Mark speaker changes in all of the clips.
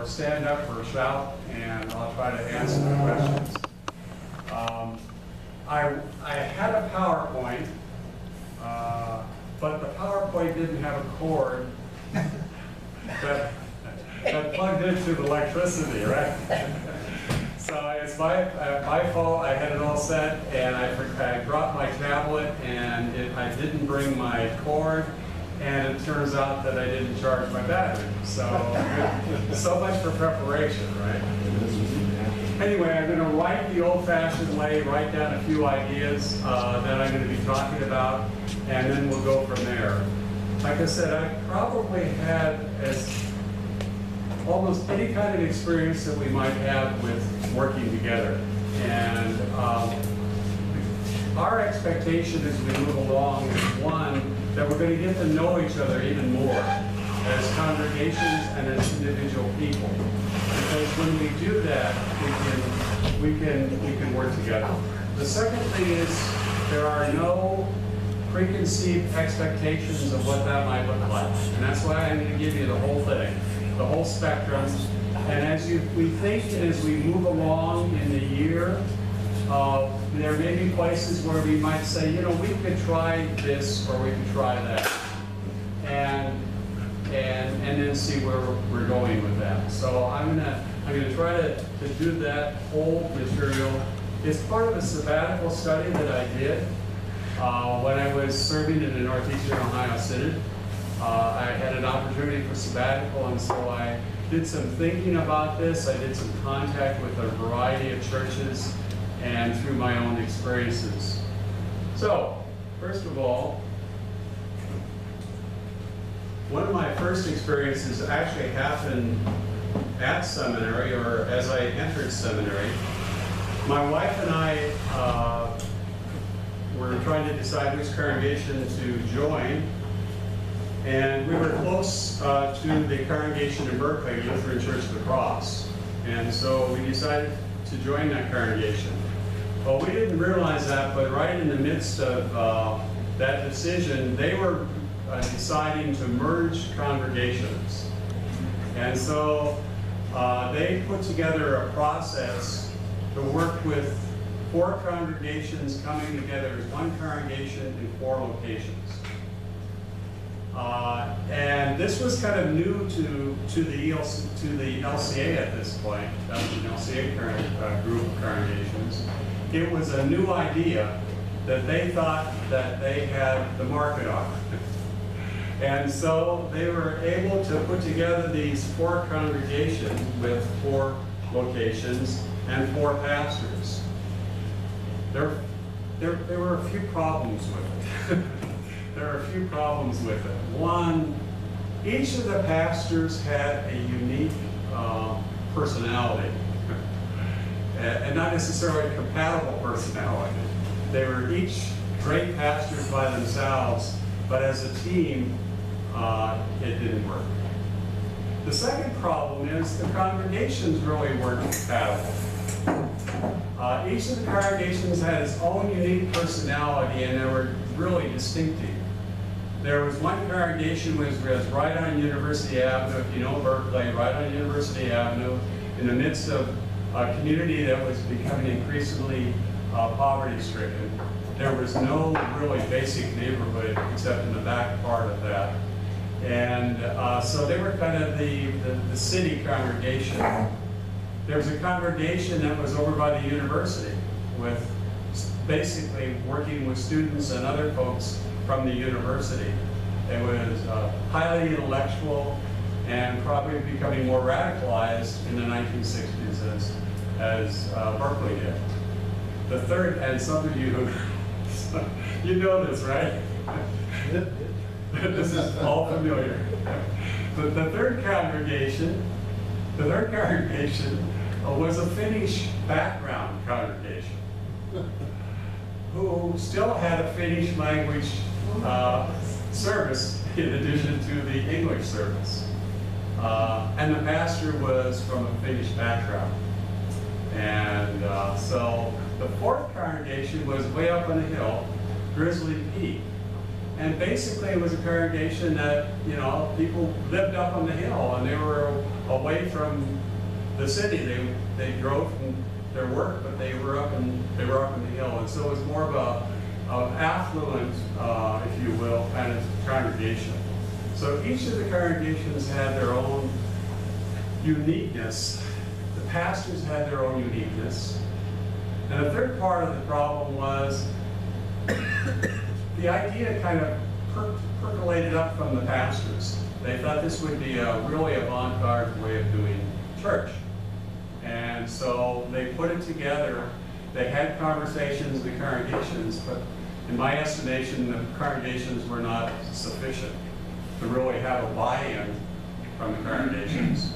Speaker 1: stand up or shout, and I'll try to answer the questions. I had a PowerPoint, but the PowerPoint didn't have a cord that plugged into the electricity, right? So it's my fault. I had it all set, and I dropped my tablet, and I didn't bring my cord, and it turns out that I didn't charge my battery. So much for preparation, right? Anyway, I'm going to write the old-fashioned way, write down a few ideas that I'm going to be talking about, and then we'll go from there. Like I said, I probably had almost any kind of experience that we might have with working together. And our expectation as we move along is, one, that we're going to get to know each other even more as congregations and as individual people. Because when we do that, we can work together. The second thing is there are no preconceived expectations of what that might look like. And that's why I'm going to give you the whole thing, the whole spectrum. And we think as we move along in the year, there may be places where we might say, you know, we could try this or we could try that. And then see where we're going with that. So I'm gonna try to do that whole material. It's part of a sabbatical study that I did when I was serving in the Northeastern Ohio Synod. I had an opportunity for sabbatical, and so I did some thinking about this. I did some contact with a variety of churches and through my own experiences. So, first of all, one of my first experiences actually happened at seminary, or as I entered seminary. My wife and I were trying to decide which congregation to join, and we were close to the congregation in Berkeley, Lutheran Church of the Cross, and so we decided to join that congregation. Well, we didn't realize that, but right in the midst of that decision, they were deciding to merge congregations. And so they put together a process to work with 4 congregations coming together as one congregation in 4 locations. And this was kind of new to the LCA at this point. That was an LCA group of congregations. It was a new idea that they thought that they had the market on. And so they were able to put together these 4 congregations with 4 locations and 4 pastors. There were a few problems with it. There are a few problems with it. One, each of the pastors had a unique personality, and not necessarily a compatible personality. They were each great pastors by themselves, but as a team, it didn't work. The second problem is the congregations really weren't compatible. Each of the congregations had its own unique personality, and they were really distinctive. There was one congregation which was right on University Avenue, if you know Berkeley, right on University Avenue, in the midst of a community that was becoming increasingly poverty-stricken. There was no really basic neighborhood except in the back part of that. And so they were kind of the city congregation. There was a congregation that was over by the university with basically working with students and other folks from the university. It was highly intellectual and probably becoming more radicalized in the 1960s as Berkeley did. The third, and some of you, you know this, right? This is all familiar. The third congregation was a Finnish background congregation who still had a Finnish language service in addition to the English service. And the pastor was from a Finnish background. And so the 4th congregation was way up on the hill, Grizzly Peak. And basically it was a congregation that, you know, people lived up on the hill, and they were away from the city. They drove from their work, but they were up in the hill, and so it was more of a affluent, if you will, kind of congregation. So each of the congregations had their own uniqueness. The pastors had their own uniqueness. And the third part of the problem was the idea kind of percolated up from the pastors. They thought this would be a really avant-garde way of doing church. And so they put it together. They had conversations with the congregations, but in my estimation, the congregations were not sufficient to really have a buy-in from the congregations.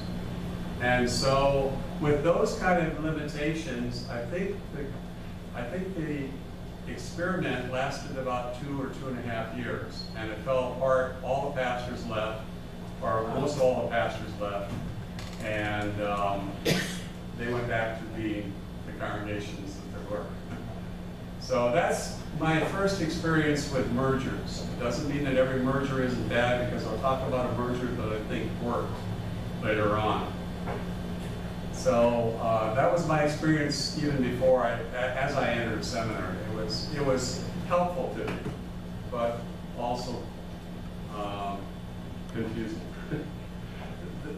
Speaker 1: And so with those kind of limitations, I think the experiment lasted about 2 or 2.5 years, and it fell apart. All the pastors left, or most all the pastors left, and they went back to being the congregations that they were. So that's my first experience with mergers. It doesn't mean that every merger isn't bad, because I'll talk about a merger that I think worked later on. So that was my experience even before as I entered seminary. It was helpful to me, but also confusing.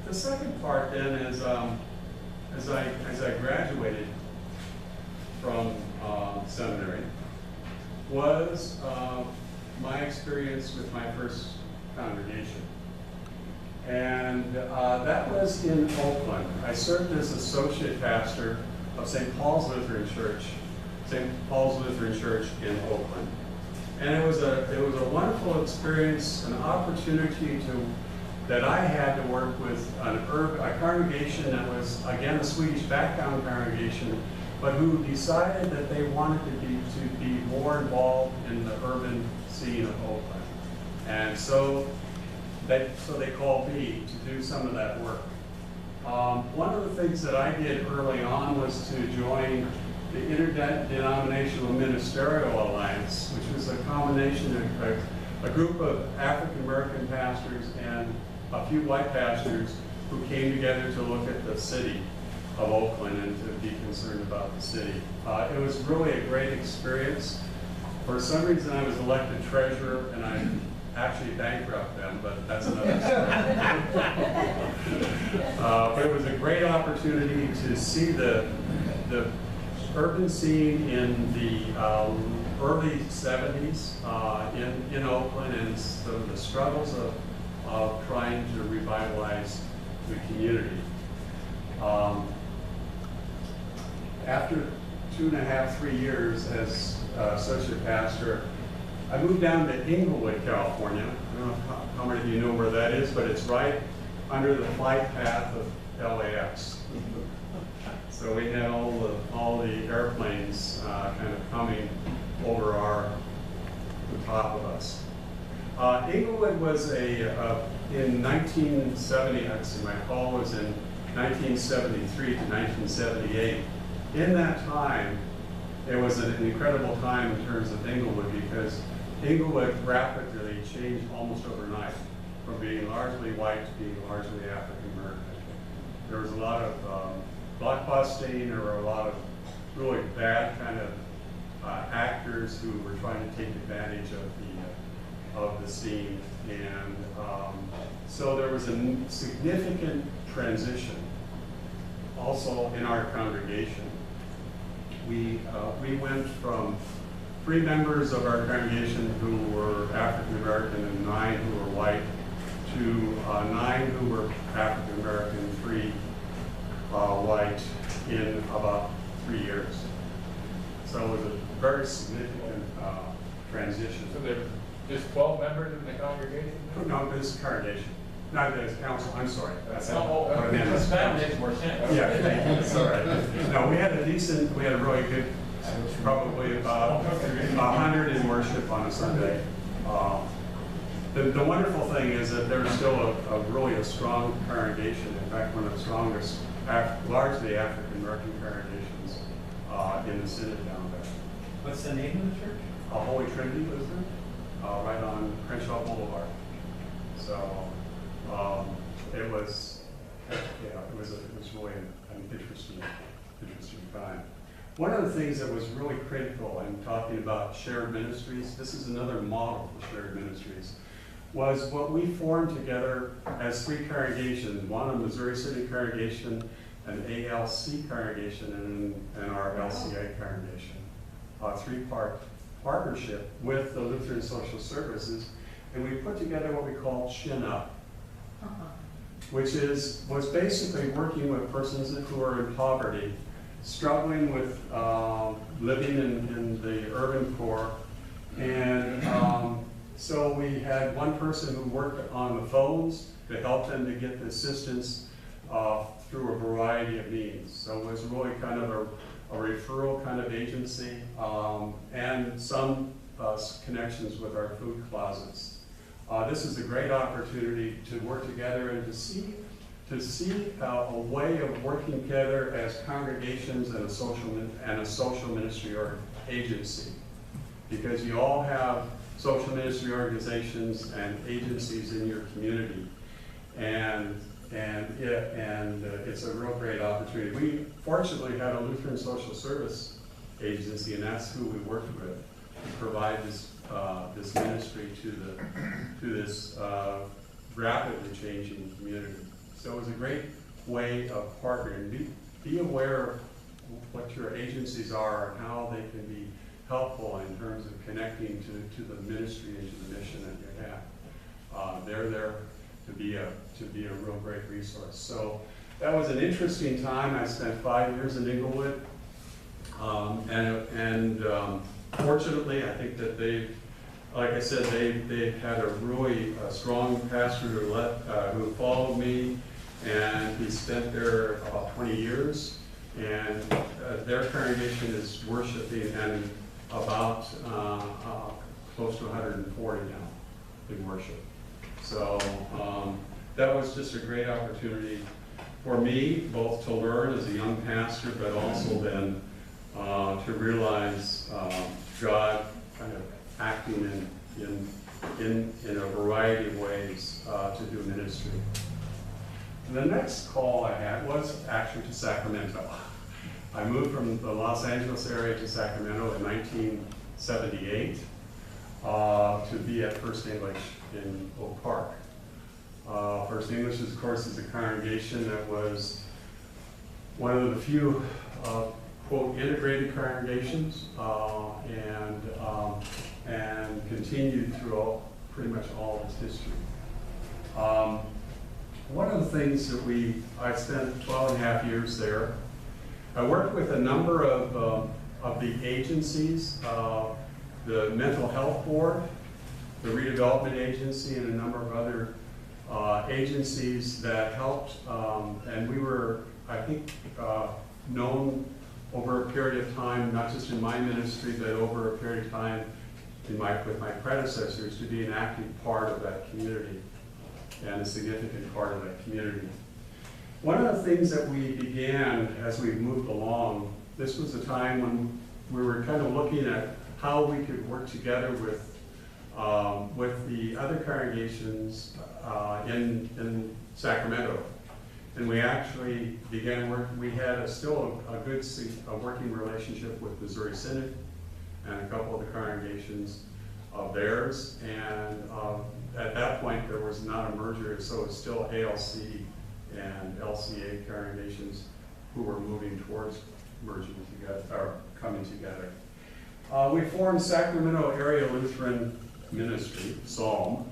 Speaker 1: The second part then is as I graduated from seminary was my experience with my first congregation. And that was in Oakland. I served as associate pastor of St. Paul's Lutheran Church, St. Paul's Lutheran Church in Oakland. And it was a wonderful experience, an opportunity that I had to work with a congregation that was, again, a Swedish background congregation, but who decided that they wanted to be more involved in the urban scene of Oakland. And so they called me to do some of that work. One of the things that I did early on was to join the Interdenominational Ministerial Alliance, which was a combination of a group of African American pastors and a few white pastors who came together to look at the city of Oakland and to be concerned about the city. It was really a great experience. For some reason, I was elected treasurer, and I actually bankrupt them, but that's another story. But it was a great opportunity to see the urban scene in the early 70s in Oakland, and some of the struggles of trying to revitalize the community. After 2.5, 3 years as associate pastor, I moved down to Inglewood, California. I don't know how many of you know where that is, but it's right under the flight path of LAX. So we had all the airplanes kind of coming over the top of us. Inglewood was in 1970, my call was in 1973 to 1978. In that time, it was an incredible time in terms of Inglewood, because Inglewood rapidly changed almost overnight from being largely white to being largely African American. There was a lot of blockbusting. There were a lot of really bad kind of actors who were trying to take advantage of the scene, and so there was a significant transition also in our congregation. We went from 3 members of our congregation who were African American and 9 who were white to 9 who were African American, 3 white in about 3 years. So it was a very significant transition.
Speaker 2: So there were just 12 members in the congregation?
Speaker 1: No, this congregation. Not this council, I'm sorry. That's
Speaker 2: That makes more sense.
Speaker 1: Yeah, that's all right. No, we had a really good, probably about 100 in worship on a Sunday. The wonderful thing is that there's still really a strong congregation. In fact, one of the strongest, largely African American congregations in the synod down there.
Speaker 3: What's the name of the church?
Speaker 1: Holy Trinity Lutheran, right on Crenshaw Boulevard. So it was yeah, it was really an interesting time. One of the things that was really critical in talking about shared ministries, this is another model for shared ministries, was what we formed together as three congregations, one a Missouri City congregation, an ALC congregation, and our LCA congregation. A three-part partnership with the Lutheran Social Services, and we put together what we call Chin Up, which was basically working with persons who are in poverty, struggling with living in the urban core. And so we had one person who worked on the phones to help them to get the assistance through a variety of means. So it was really kind of a referral kind of agency, and some connections with our food closets. This is a great opportunity to work together and to see a way of working together as congregations and a social ministry or agency, because you all have social ministry organizations and agencies in your community, and it's a real great opportunity. We fortunately had a Lutheran Social Service agency, and that's who we worked with to provide this ministry to this rapidly changing community. So it was a great way of partnering. Be aware of what your agencies are and how they can be helpful in terms of connecting to the ministry and to the mission that you have. They're there to be a real great resource. So that was an interesting time. I spent 5 years in Inglewood, and fortunately, I think that like I said, they had a really strong pastor who followed me, and he spent there about 20 years, and their congregation is worshiping and about close to 140 now in worship. So that was just a great opportunity for me, both to learn as a young pastor, but also then to realize God kind of acting in a variety of ways to do ministry. The next call I had was actually to Sacramento. I moved from the Los Angeles area to Sacramento in 1978 to be at First English in Oak Park. First English, of course, is a congregation that was one of the few quote, integrated congregations, and continued through pretty much all its history. One of the things that I spent 12 and a half years there. I worked with a number of the agencies, the Mental Health Board, the Redevelopment Agency, and a number of other agencies that helped, and we were, I think, known over a period of time, not just in my ministry, but over a period of time with my predecessors, to be an active part of that community and a significant part of that community. One of the things that we began as we moved along, this was a time when we were kind of looking at how we could work together with the other congregations in Sacramento. And we actually began work. We had still a good working relationship with Missouri Synod and a couple of the congregations of theirs. And at that point, there was not a merger, so it's still ALC and LCA congregations who were moving towards merging together, or coming together. We formed Sacramento Area Lutheran Ministry, SALM,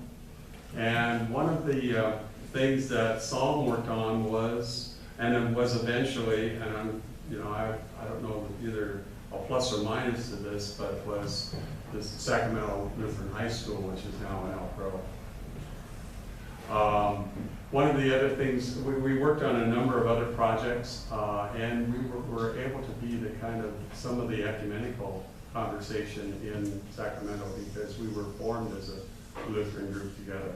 Speaker 1: and one of the things that SALM worked on was, and it was eventually, and I don't know either a plus or minus to this, but was this Sacramento Lutheran High School, which is now an Elk Grove. One of the other things, we worked on a number of other projects, and we were able to be the kind of some of the ecumenical conversation in Sacramento because we were formed as a Lutheran group together.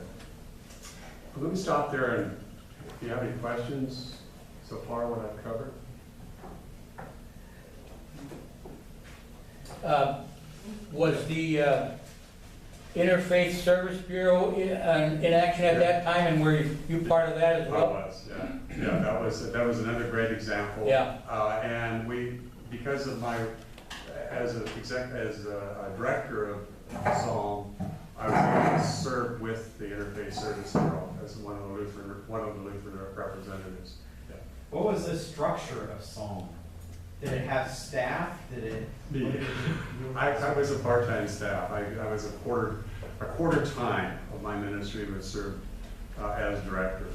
Speaker 1: Let me stop there, and if you have any questions so far, what I've covered.
Speaker 4: Was the Interfaith Service Bureau in action at that time, and were you part of that as
Speaker 1: I
Speaker 4: well?
Speaker 1: was, yeah. Yeah, that was another great example.
Speaker 4: Yeah.
Speaker 1: And we, because of my, as a director of Psalm, I was able to serve with the Interfaith Service Bureau as one of the Lutheran representatives. Yeah.
Speaker 3: What was the structure of Psalm? Did it have staff? Did it? what did it do?
Speaker 1: I was a part-time staff. I was a quarter time of my ministry was served as director.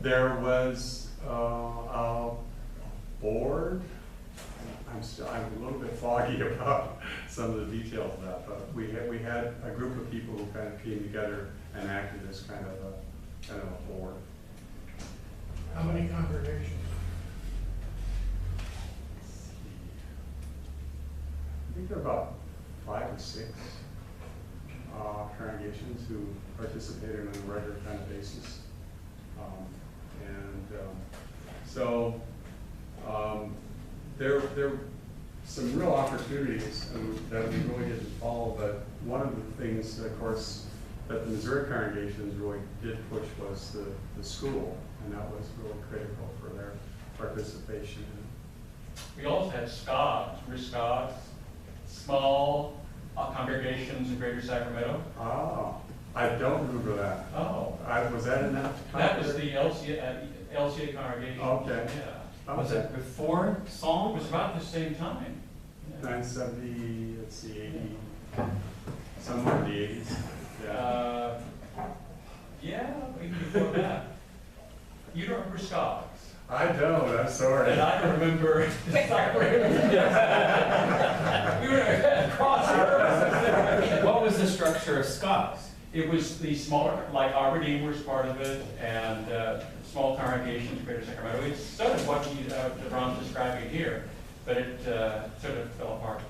Speaker 1: There was a board. I'm a little bit foggy about some of the details of that, but we had a group of people who kind of came together and acted as kind of a board.
Speaker 5: How many congregations?
Speaker 1: I think there are about 5 or 6 congregations who participated on a regular kind of basis. So there are some real opportunities that we really didn't follow, but one of the things, of course, that the Missouri congregations really did push was the school, and that was really critical for their participation.
Speaker 2: We also had SCOGs, RISCOGs, small congregations in Greater Sacramento.
Speaker 1: Oh, I don't remember that.
Speaker 2: Oh,
Speaker 1: Was that in that?
Speaker 2: that was the LCA congregation.
Speaker 1: Okay.
Speaker 2: Yeah.
Speaker 3: Was it before
Speaker 2: It
Speaker 3: Psalm?
Speaker 2: was about the same time. Yeah.
Speaker 1: 970, let's see, 80, somewhere in the 80s. Yeah.
Speaker 2: Yeah, even before that. You don't remember SCOGs?
Speaker 1: I don't, I'm sorry.
Speaker 2: And I don't remember. We were across here.
Speaker 3: What was the structure of Scots?
Speaker 2: It was the smaller, like Our Redeemer was part of it, and small congregations, Greater Sacramento. It's sort of what Ron's describing here, but it sort of fell apart.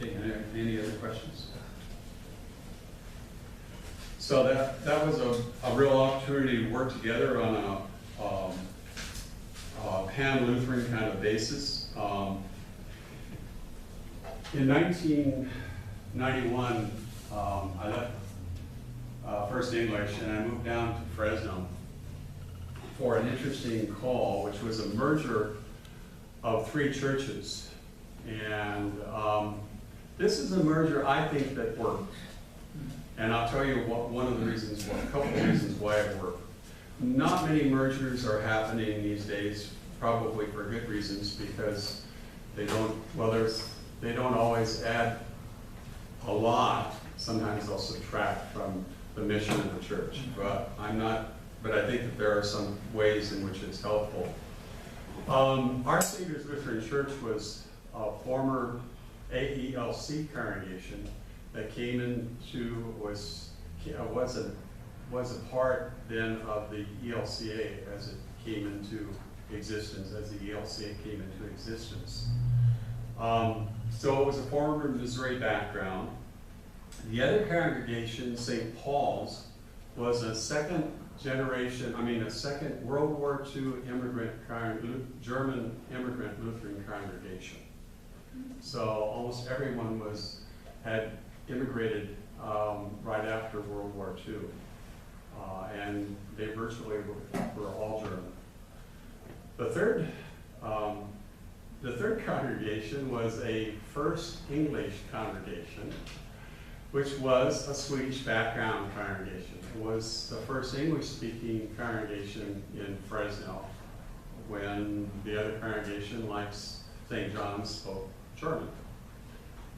Speaker 1: Okay, any other questions? So that was a real opportunity to work together on a pan-Lutheran kind of basis. In 1991, I left First English and I moved down to Fresno for an interesting call, which was a merger of 3 churches. And this is a merger I think that worked. And I'll tell you one of the reasons, a couple of reasons why it worked. Not many mergers are happening these days, probably for good reasons, because they don't always add a lot. Sometimes they'll subtract from the mission of the church. But I think that there are some ways in which it's helpful. Our Savior's Lutheran Church was a former AELC congregation that came into, was a part then of the ELCA as it came into existence, as the ELCA came into existence. So it was a former Missouri background. The other congregation, St. Paul's, was a second World War II German immigrant Lutheran congregation. So almost everyone had immigrated right after World War II, and they virtually were all German. The third congregation was a First English congregation, which was a Swedish background congregation. It was the first English-speaking congregation in Fresno, when the other congregation, like St. John's, spoke German.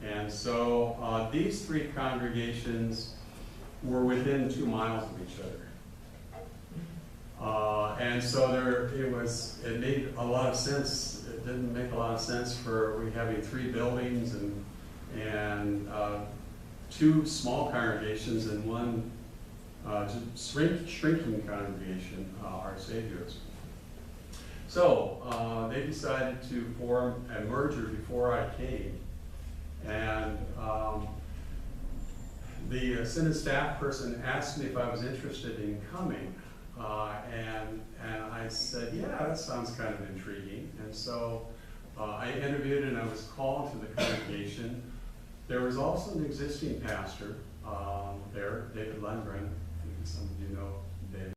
Speaker 1: And so these 3 congregations were within 2 miles of each other. And so it made a lot of sense. It didn't make a lot of sense for having 3 buildings and 2 small congregations and 1 shrinking congregation, Our Savior's. So they decided to form a merger before I came. And the Synod staff person asked me if I was interested in coming. And I said, yeah, that sounds kind of intriguing. And so I interviewed and I was called to the congregation. There was also an existing pastor there, David Lundgren, I think some of you